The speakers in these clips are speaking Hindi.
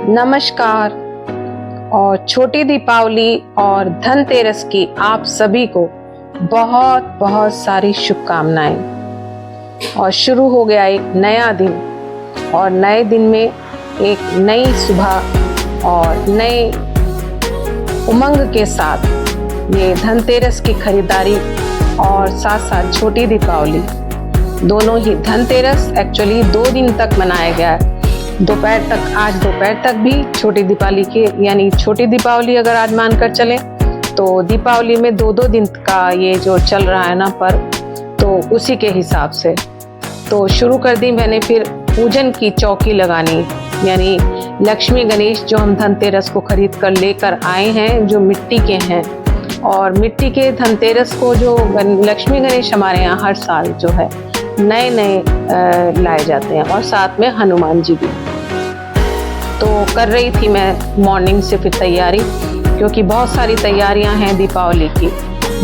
नमस्कार और छोटी दीपावली और धनतेरस की आप सभी को बहुत बहुत सारी शुभकामनाएं। और शुरू हो गया एक नया दिन और नए दिन में एक नई सुबह और नए उमंग के साथ ये धनतेरस की खरीदारी और साथ साथ छोटी दीपावली दोनों ही। धनतेरस एक्चुअली 2 दिन तक मनाया गया है, दोपहर तक, आज दोपहर तक भी छोटी दीपावली के, यानी छोटी दीपावली अगर आज मानकर चलें तो दीपावली में 2-2 दिन का ये जो चल रहा है ना पर्व, तो उसी के हिसाब से तो शुरू कर दी मैंने फिर पूजन की चौकी लगानी, यानी लक्ष्मी गणेश जो हम धनतेरस को खरीद कर लेकर आए हैं, जो मिट्टी के हैं। और मिट्टी के धनतेरस को जो लक्ष्मी गणेश हमारे यहाँ हर साल जो है नए लाए जाते हैं, और साथ में हनुमान जी भी। तो कर रही थी मैं मॉर्निंग से फिर तैयारी, क्योंकि बहुत सारी तैयारियां हैं दीपावली की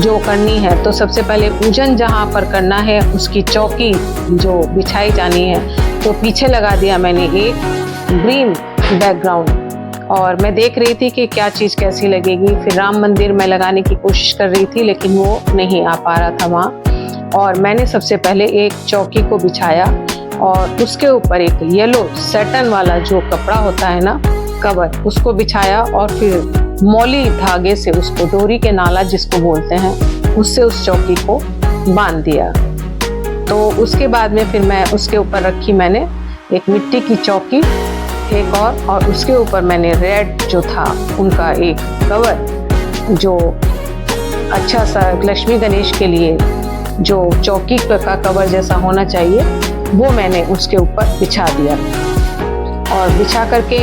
जो करनी है। तो सबसे पहले पूजन जहां पर करना है उसकी चौकी जो बिछाई जानी है, तो पीछे लगा दिया मैंने एक ग्रीन बैकग्राउंड, और मैं देख रही थी कि क्या चीज़ कैसी लगेगी। फिर राम मंदिर में लगाने की कोशिश कर रही थी, लेकिन वो नहीं आ पा रहा था वहाँ। और मैंने सबसे पहले एक चौकी को बिछाया और उसके ऊपर एक येलो सैटन वाला जो कपड़ा होता है ना, कवर, उसको बिछाया और फिर मौली धागे से उसको, डोरी के नाला जिसको बोलते हैं, उससे उस चौकी को बांध दिया। तो उसके बाद में फिर मैं उसके ऊपर रखी मैंने एक मिट्टी की चौकी, एक और उसके ऊपर मैंने रेड जो था उनका एक कवर, जो अच्छा सा लक्ष्मी गणेश के लिए जो चौकी का कवर जैसा होना चाहिए, वो मैंने उसके ऊपर बिछा दिया। और बिछा करके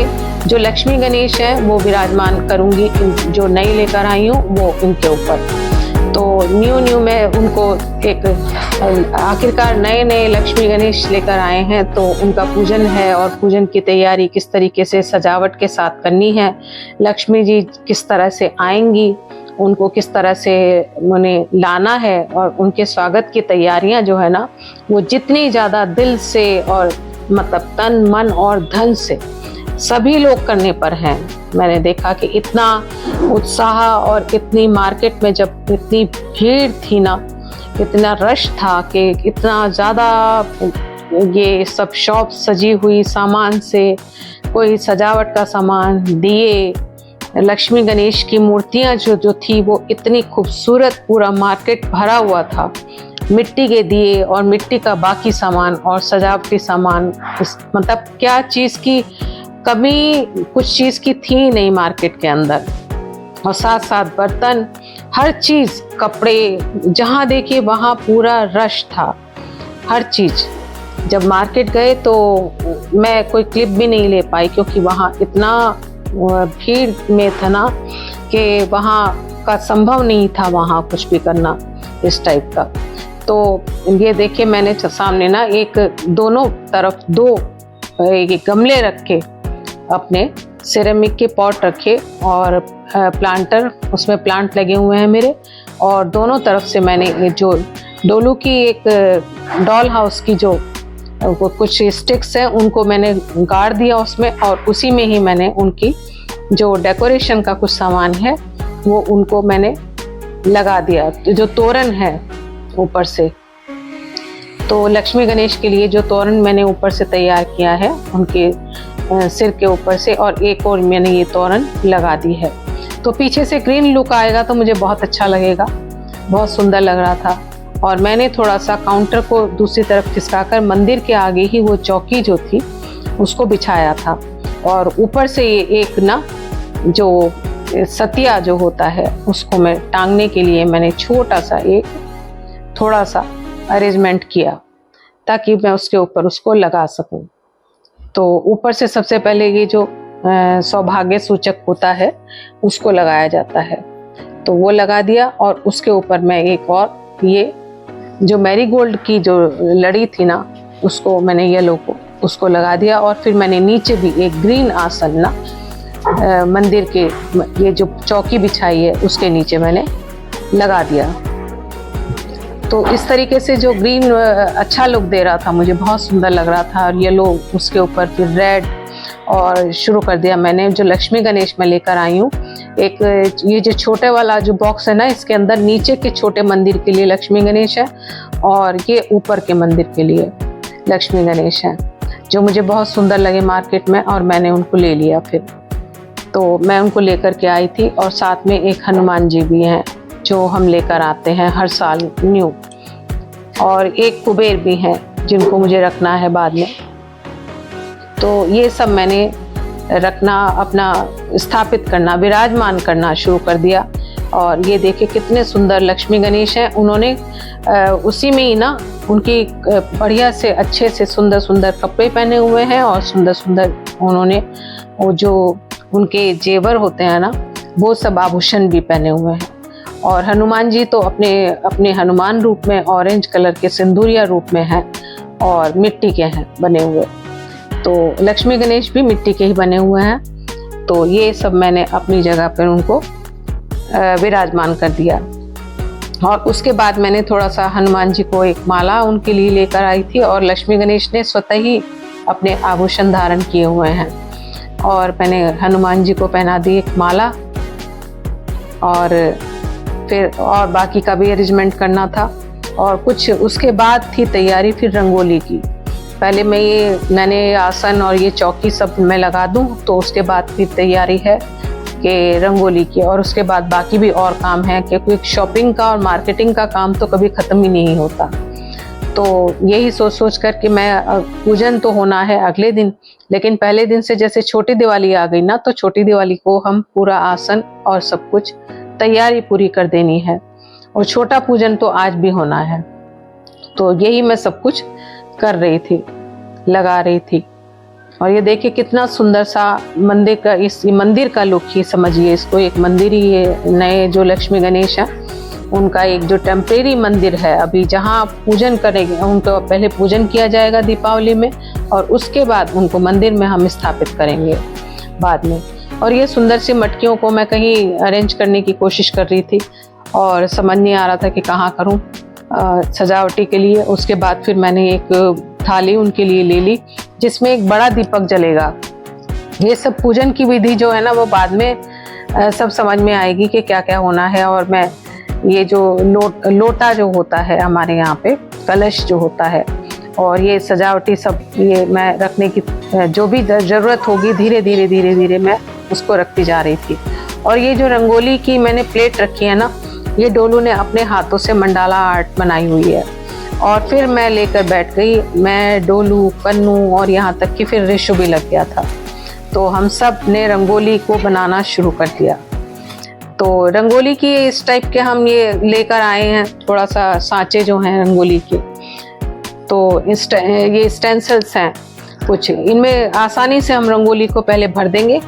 जो लक्ष्मी गणेश हैं वो विराजमान करूँगी, जो नई लेकर आई हूँ वो इनके ऊपर। तो न्यू मैं उनको एक, आखिरकार नए लक्ष्मी गणेश लेकर आए हैं, तो उनका पूजन है और पूजन की तैयारी किस तरीके से सजावट के साथ करनी है, लक्ष्मी जी किस तरह से आएंगी, उनको किस तरह से उन्हें लाना है, और उनके स्वागत की तैयारियां जो है ना, वो जितनी ज़्यादा दिल से और मतलब तन मन और धन से सभी लोग करने पर हैं। मैंने देखा कि इतना उत्साह और इतनी मार्केट में जब इतनी भीड़ थी ना, इतना रश था कि इतना ज़्यादा ये सब शॉप सजी हुई सामान से, कोई सजावट का सामान, दिए, लक्ष्मी गणेश की मूर्तियां जो थी वो इतनी खूबसूरत, पूरा मार्केट भरा हुआ था, मिट्टी के दिए और मिट्टी का बाकी सामान और सजावटी सामान। मतलब क्या चीज़ की कमी, कुछ चीज़ की थी नहीं मार्केट के अंदर। और साथ साथ बर्तन, हर चीज़, कपड़े, जहाँ देखिए वहाँ पूरा रश था, हर चीज़। जब मार्केट गए तो मैं कोई क्लिप भी नहीं ले पाई, क्योंकि वहाँ इतना भीड़ में था ना कि वहाँ का संभव नहीं था वहाँ कुछ भी करना इस टाइप का। तो ये देखिए मैंने सामने ना एक, दोनों तरफ 2 गमले रखे, अपने सिरेमिक के पॉट रखे और प्लांटर, उसमें प्लांट लगे हुए हैं मेरे। और दोनों तरफ से मैंने जो डोलू की एक डॉल हाउस की जो कुछ स्टिक्स हैं उनको मैंने गाड़ दिया उसमें, और उसी में ही मैंने उनकी जो डेकोरेशन का कुछ सामान है वो उनको मैंने लगा दिया। जो तोरण है ऊपर से, तो लक्ष्मी गणेश के लिए जो तोरण मैंने ऊपर से तैयार किया है उनके सिर के ऊपर से, और एक और मैंने ये तोरण लगा दी है। तो पीछे से ग्रीन लुक आएगा तो मुझे बहुत अच्छा लगेगा, बहुत सुंदर लग रहा था। और मैंने थोड़ा सा काउंटर को दूसरी तरफ खिसकाकर मंदिर के आगे ही वो चौकी जो थी उसको बिछाया था, और ऊपर से ये एक ना जो सतिया जो होता है उसको मैं टांगने के लिए मैंने छोटा सा एक थोड़ा सा अरेंजमेंट किया, ताकि मैं उसके ऊपर उसको लगा सकूं। तो ऊपर से सबसे पहले ये जो सौभाग्य सूचक होता है उसको लगाया जाता है, तो वो लगा दिया। और उसके ऊपर मैं एक और ये जो मैरीगोल्ड की जो लड़ी थी ना, उसको मैंने येलो को उसको लगा दिया। और फिर मैंने नीचे भी एक ग्रीन आसन ना मंदिर के, ये जो चौकी बिछाई है उसके नीचे मैंने लगा दिया। तो इस तरीके से जो ग्रीन अच्छा लुक दे रहा था, मुझे बहुत सुंदर लग रहा था। और येलो उसके ऊपर फिर रेड और शुरू कर दिया मैंने। जो लक्ष्मी गणेश मैं लेकर आई हूँ, एक ये जो छोटे वाला जो बॉक्स है ना, इसके अंदर नीचे के छोटे मंदिर के लिए लक्ष्मी गणेश है और ये ऊपर के मंदिर के लिए लक्ष्मी गणेश है, जो मुझे बहुत सुंदर लगे मार्केट में, और मैंने उनको ले लिया। फिर तो मैं उनको लेकर के आई थी, और साथ में एक हनुमान जी भी हैं जो हम लेकर आते हैं हर साल न्यू, और एक कुबेर भी हैं जिनको मुझे रखना है बाद में। तो ये सब मैंने रखना, अपना स्थापित करना, विराजमान करना शुरू कर दिया। और ये देखिए कितने सुंदर लक्ष्मी गणेश हैं। उन्होंने उसी में ही ना उनकी बढ़िया से अच्छे से सुंदर सुंदर कपड़े पहने हुए हैं, और सुंदर सुंदर उन्होंने वो जो उनके जेवर होते हैं ना, वो सब आभूषण भी पहने हुए हैं। और हनुमान जी तो अपने हनुमान रूप में ऑरेंज कलर के सिंदूरिया रूप में हैं और मिट्टी के हैं बने हुए। तो लक्ष्मी गणेश भी मिट्टी के ही बने हुए हैं। तो ये सब मैंने अपनी जगह पर उनको विराजमान कर दिया। और उसके बाद मैंने थोड़ा सा हनुमान जी को एक माला उनके लिए लेकर आई थी, और लक्ष्मी गणेश ने स्वतः ही अपने आभूषण धारण किए हुए हैं, और मैंने हनुमान जी को पहना दी एक माला। और फिर और बाकी का भी अरेंजमेंट करना था। और कुछ उसके बाद थी तैयारी फिर रंगोली की। पहले मैंने आसन और ये चौकी सब मैं लगा दूं, तो उसके बाद फिर तैयारी है कि रंगोली की, और उसके बाद बाकी भी और काम है, क्योंकि शॉपिंग का और मार्केटिंग का काम तो कभी ख़त्म ही नहीं होता। तो यही सोच कर कि मैं पूजन तो होना है अगले दिन, लेकिन पहले दिन से जैसे छोटी दिवाली आ गई ना, तो छोटी दिवाली को हम पूरा आसन और सब कुछ तैयारी पूरी कर देनी है, और छोटा पूजन तो आज भी होना है। तो यही मैं सब कुछ कर रही थी, लगा रही थी। और ये देखिए कितना सुंदर सा मंदिर का, इस मंदिर का लुक ही समझिए इसको, एक मंदिर ही ये नए जो लक्ष्मी गणेश है उनका एक जो टेम्परेरी मंदिर है अभी, जहाँ पूजन करेंगे, उनको पहले पूजन किया जाएगा दीपावली में, और उसके बाद उनको मंदिर में हम स्थापित करेंगे बाद में। और ये सुंदर सी मटकियों को मैं कहीं अरेंज करने की कोशिश कर रही थी, और समझ नहीं आ रहा था कि कहाँ करूँ सजावटी के लिए। उसके बाद फिर मैंने एक थाली उनके लिए ले ली, जिसमें एक बड़ा दीपक जलेगा। ये सब पूजन की विधि जो है ना, वो बाद में सब समझ में आएगी कि क्या क्या होना है। और मैं ये जो लोटा जो होता है हमारे यहाँ पे, कलश जो होता है, और ये सजावटी सब, ये मैं रखने की जो भी ज़रूरत होगी धीरे धीरे मैं उसको रखती जा रही थी। और ये जो रंगोली की मैंने प्लेट रखी है ना, ये डोलू ने अपने हाथों से मंडाला आर्ट बनाई हुई है। और फिर मैं लेकर बैठ गई, मैं, डोलू, कन्नू, और यहाँ तक कि फिर रिशु भी लग गया था। तो हम सब ने रंगोली को बनाना शुरू कर दिया। तो रंगोली की इस टाइप के हम ये लेकर आए हैं, थोड़ा सा सांचे जो हैं रंगोली के। तो ये स्टेंसिल्स हैं कुछ, इनमें आसानी से हम रंगोली को पहले भर देंगे,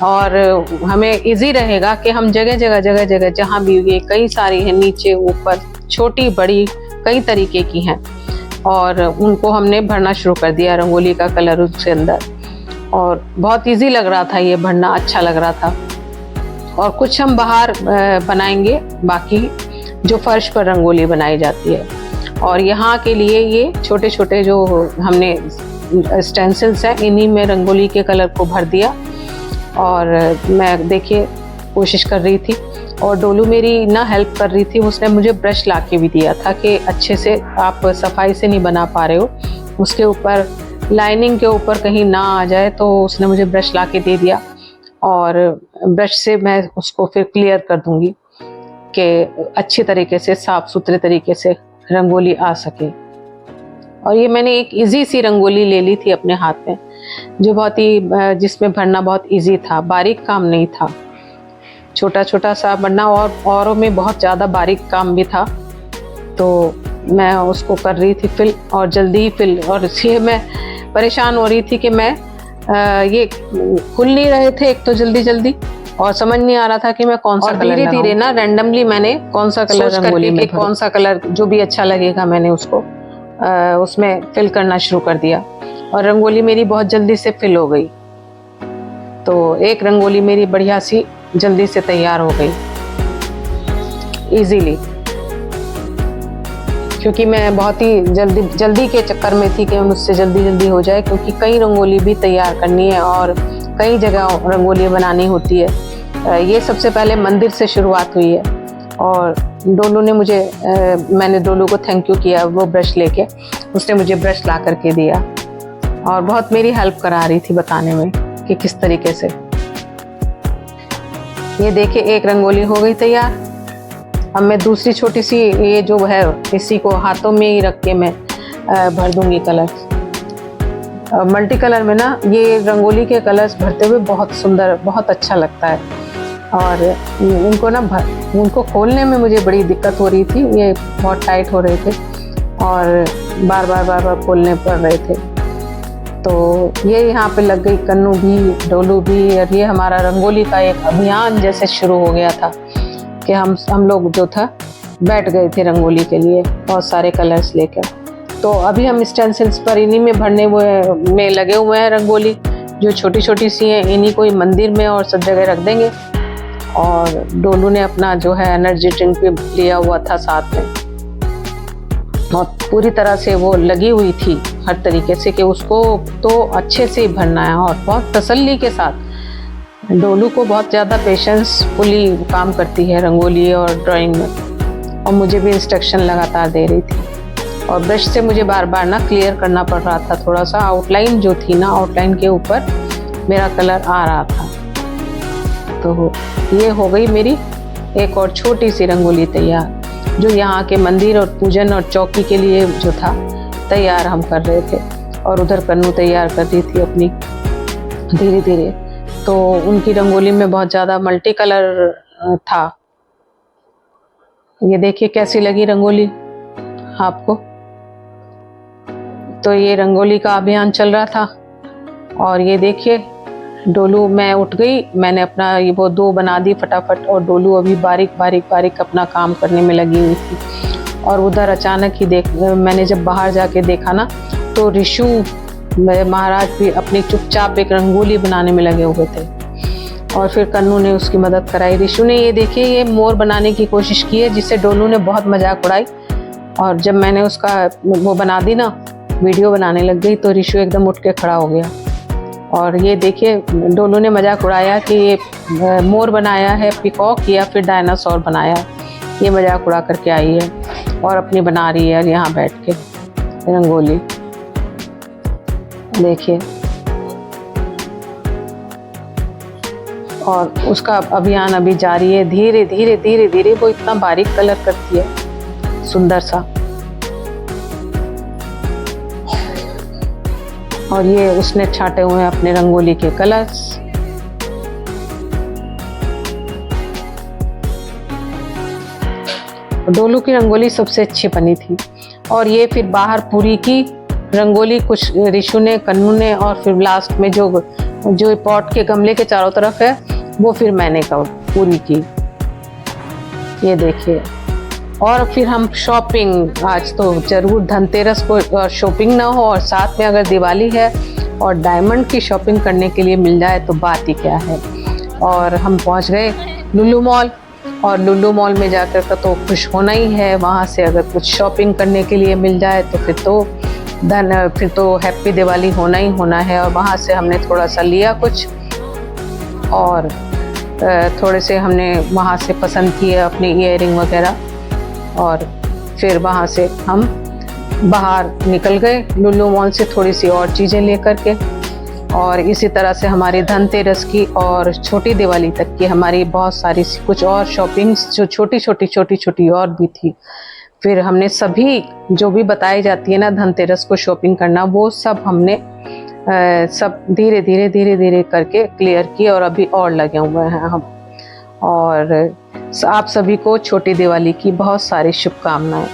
और हमें इजी रहेगा कि हम जगह जहाँ भी, ये कई सारी हैं, नीचे ऊपर, छोटी बड़ी कई तरीके की हैं, और उनको हमने भरना शुरू कर दिया रंगोली का कलर उसके अंदर। और बहुत इजी लग रहा था ये भरना, अच्छा लग रहा था। और कुछ हम बाहर बनाएंगे, बाकी जो फर्श पर रंगोली बनाई जाती है। और यहाँ के लिए ये छोटे छोटे जो हमने स्टेंसिल्स हैं, इन्हीं में रंगोली के कलर को भर दिया। और मैं देखिए कोशिश कर रही थी, और डोलू मेरी ना हेल्प कर रही थी, उसने मुझे ब्रश ला के भी दिया था कि अच्छे से आप सफाई से नहीं बना पा रहे हो, उसके ऊपर लाइनिंग के ऊपर कहीं ना आ जाए, तो उसने मुझे ब्रश ला के दे दिया। और ब्रश से मैं उसको फिर क्लियर कर दूंगी कि अच्छी तरीके से, साफ सुथरे तरीके से रंगोली आ सके। और ये मैंने एक इजी सी रंगोली ले ली थी अपने हाथ में, जो बहुत ही, जिसमें भरना बहुत इजी था, बारीक काम नहीं था, छोटा छोटा सा बनना, और औरों में बहुत ज़्यादा बारीक काम भी था। तो मैं उसको कर रही थी फिल, और जल्दी ही फिल, और इसलिए मैं परेशान हो रही थी कि मैं ये खुल नहीं रहे थे एक तो जल्दी, और समझ नहीं आ रहा था कि मैं कौन सा कलर, धीरे धीरे ना रैंडमली मैंने कौन सा कलर रंगोली में, कौन सा कलर जो भी अच्छा लगेगा मैंने उसको उसमें फिल करना शुरू कर दिया। और रंगोली मेरी बहुत जल्दी से फिल हो गई। तो एक रंगोली मेरी बढ़िया सी जल्दी से तैयार हो गई इजीली, क्योंकि मैं बहुत ही जल्दी के चक्कर में थी कि मुझसे जल्दी हो जाए, क्योंकि कई रंगोली भी तैयार करनी है, और कई जगह रंगोली बनानी होती है। ये सबसे पहले मंदिर से शुरुआत हुई है और डोलू ने मुझे मैंने डोलू को थैंक यू किया, वो ब्रश लेके उसने मुझे ब्रश ला करके दिया और बहुत मेरी हेल्प करा रही थी बताने में कि किस तरीके से। ये देखिए एक रंगोली हो गई तैयार। अब मैं दूसरी छोटी सी ये जो है इसी को हाथों में ही रख के मैं भर दूंगी कलर। मल्टी कलर में ना ये रंगोली के कलर्स भरते हुए बहुत सुंदर, बहुत अच्छा लगता है। और इनको ना उनको खोलने में मुझे बड़ी दिक्कत हो रही थी, ये बहुत टाइट हो रहे थे और बार बार खोलने पड़ रहे थे। तो ये यहाँ पे लग गई कन्नू भी, डोलू भी। और ये हमारा रंगोली का एक अभियान जैसे शुरू हो गया था कि हम लोग जो था बैठ गए थे रंगोली के लिए बहुत सारे कलर्स लेकर। तो अभी हम स्टेंसिल्स पर इन्हीं में भरने हुए में लगे हुए हैं रंगोली, जो छोटी छोटी सी हैं, इन्हीं को मंदिर में और सब जगह रख देंगे। और डोलू ने अपना जो है एनर्जी ड्रिंक भी लिया हुआ था साथ में और पूरी तरह से वो लगी हुई थी हर तरीके से कि उसको तो अच्छे से ही भरना है और बहुत तसल्ली के साथ। डोलू को बहुत ज़्यादा पेशेंसफुली काम करती है रंगोली और ड्राइंग में, और मुझे भी इंस्ट्रक्शन लगातार दे रही थी। और ब्रश से मुझे बार बार ना क्लियर करना पड़ रहा था, थोड़ा सा आउटलाइन जो थी ना, आउटलाइन के ऊपर मेरा कलर आ रहा था। तो ये हो गई मेरी एक और छोटी सी रंगोली तैयार, जो यहाँ के मंदिर और पूजन और चौकी के लिए जो था तैयार हम कर रहे थे। और उधर कन्नू तैयार कर रही थी अपनी धीरे धीरे। तो उनकी रंगोली में बहुत ज़्यादा मल्टी कलर था। ये देखिए कैसी लगी रंगोली आपको। तो ये रंगोली का अभियान चल रहा था और ये देखिए डोलू, मैं उठ गई, मैंने अपना ये वो 2 बना दी फटाफट और डोलू अभी बारीक बारीक अपना काम करने में लगी हुई थी। और उधर अचानक ही मैंने जब बाहर जाके देखा ना, तो ऋषु महाराज भी अपनी चुपचाप एक रंगोली बनाने में लगे हुए थे और फिर कन्नू ने उसकी मदद कराई। ऋषु ने ये देखिए ये मोर बनाने की कोशिश की है, जिससे डोलू ने बहुत मजाक उड़ाई। और जब मैंने उसका वो बना दी ना, वीडियो बनाने लग गई, तो ऋषु एकदम उठ के खड़ा हो गया। और ये देखिए डोलू ने मजाक उड़ाया कि ये मोर बनाया है, पिकॉक या फिर डायनासोर बनाया, ये मजाक उड़ा करके आई है और अपनी बना रही है यहाँ बैठ के रंगोली। देखिए, और उसका अभियान अभी जारी है। धीरे धीरे धीरे धीरे वो इतना बारीक कलर करती है, सुंदर सा। और ये उसने छाटे हुए हैं अपने रंगोली के कलर्स। डोलू की रंगोली सबसे अच्छी बनी थी। और ये फिर बाहर पूरी की रंगोली कुछ ऋषु ने, कन्नू ने, और फिर लास्ट में जो पॉट के गमले के चारों तरफ है वो फिर मैंने पूरी की। ये देखिए। और फिर हम शॉपिंग, आज तो जरूर धनतेरस को शॉपिंग ना हो और साथ में अगर दिवाली है और डायमंड की शॉपिंग करने के लिए मिल जाए तो बात ही क्या है। और हम पहुंच गए लुलु मॉल, और लुलु मॉल में जाकर तो खुश होना ही है। वहाँ से अगर कुछ शॉपिंग करने के लिए मिल जाए तो फिर तो हैप्पी दिवाली होना ही होना है। और वहाँ से हमने थोड़ा सा लिया कुछ, और थोड़े से हमने वहाँ से पसंद किए अपने ईयरिंग वगैरह। और फिर वहाँ से हम बाहर निकल गए लुलु मॉल से थोड़ी सी और चीज़ें लेकर के। और इसी तरह से हमारी धनतेरस की और छोटी दिवाली तक की हमारी बहुत सारी कुछ और शॉपिंग्स जो छोटी छोटी और भी थी। फिर हमने सभी जो भी बताई जाती है ना धनतेरस को शॉपिंग करना, वो सब हमने सब धीरे धीरे करके क्लियर किए और अभी और लगे हुए हैं हम। और आप सभी को छोटी दिवाली की बहुत सारी शुभकामनाएं।